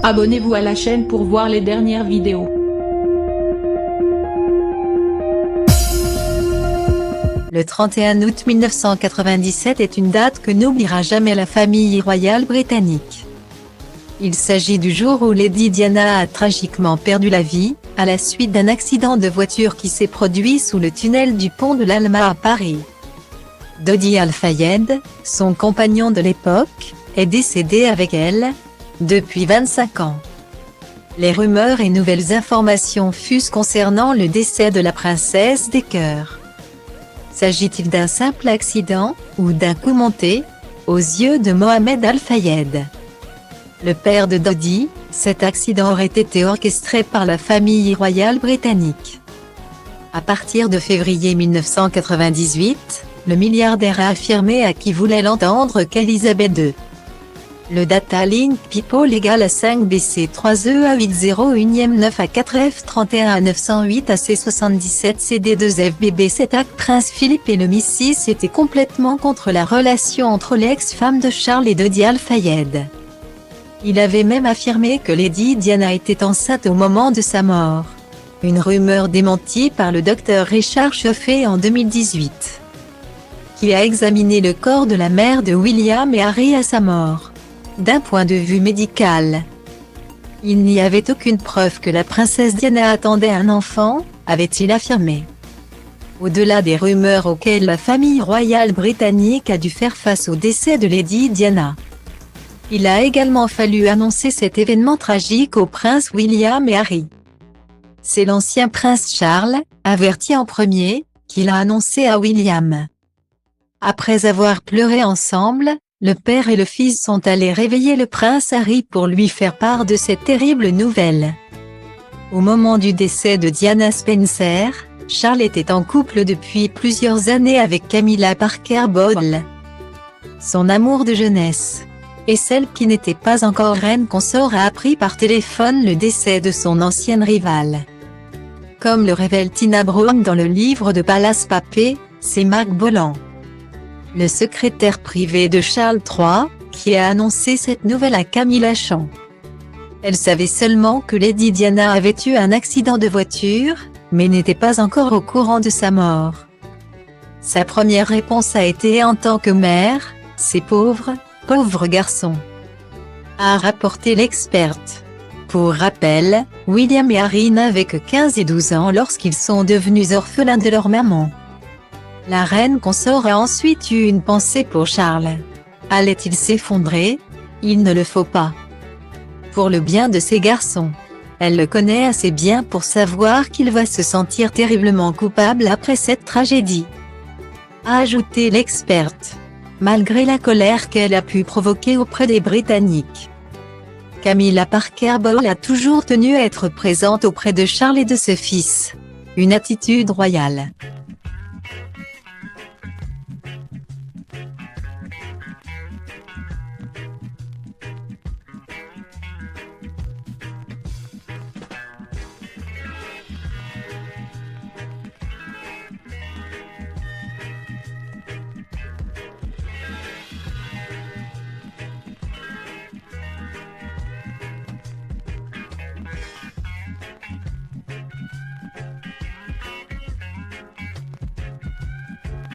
Abonnez-vous à la chaîne pour voir les dernières vidéos. Le 31 août 1997 est une date que n'oubliera jamais la famille royale britannique. Il s'agit du jour où Lady Diana a tragiquement perdu la vie, à la suite d'un accident de voiture qui s'est produit sous le tunnel du pont de l'Alma à Paris. Dodi Al-Fayed, son compagnon de l'époque, est décédé avec elle, depuis 25 ans. Les rumeurs et nouvelles informations fusent concernant le décès de la princesse des cœurs. S'agit-il d'un simple accident, ou d'un coup monté, aux yeux de Mohamed Al-Fayed, le père de Dodi? Cet accident aurait été orchestré par la famille royale britannique. À partir de février 1998, le milliardaire a affirmé à qui voulait l'entendre qu'Elisabeth II. Le Data Link People égale à 5BC3E809A4F31A908AC77CD2FBB. Prince Philippe et le Missis étaient complètement contre la relation entre l'ex-femme de Charles et Dodi Al-Fayed. Il avait même affirmé que Lady Diana était enceinte au moment de sa mort. Une rumeur démentie par le docteur Richard Chauffer en 2018, qui a examiné le corps de la mère de William et Harry à sa mort. D'un point de vue médical, il n'y avait aucune preuve que la princesse Diana attendait un enfant, avait-il affirmé. Au-delà des rumeurs auxquelles la famille royale britannique a dû faire face au décès de Lady Diana, il a également fallu annoncer cet événement tragique aux princes William et Harry. C'est l'ancien prince Charles, averti en premier, qui l'a annoncé à William. Après avoir pleuré ensemble, le père et le fils sont allés réveiller le prince Harry pour lui faire part de cette terrible nouvelle. Au moment du décès de Diana Spencer, Charles était en couple depuis plusieurs années avec Camilla Parker Bowles, son amour de jeunesse. Et celle qui n'était pas encore reine consort a appris par téléphone le décès de son ancienne rivale. Comme le révèle Tina Brown dans le livre de Palace Papé, c'est Marc Bolan, le secrétaire privé de Charles III, qui a annoncé cette nouvelle à Camilla Champ. Elle savait seulement que Lady Diana avait eu un accident de voiture, mais n'était pas encore au courant de sa mort. Sa première réponse a été en tant que mère, c'est pauvre garçon, a rapporté l'experte. Pour rappel, William et Harry n'avaient que 15 et 12 ans lorsqu'ils sont devenus orphelins de leur maman. La reine consort a ensuite eu une pensée pour Charles. Allait-il s'effondrer? Il ne le faut pas. Pour le bien de ces garçons. Elle le connaît assez bien pour savoir qu'il va se sentir terriblement coupable après cette tragédie, a ajouté l'experte. Malgré la colère qu'elle a pu provoquer auprès des Britanniques, Camilla Parker Bowles a toujours tenu à être présente auprès de Charles et de ses fils. Une attitude royale.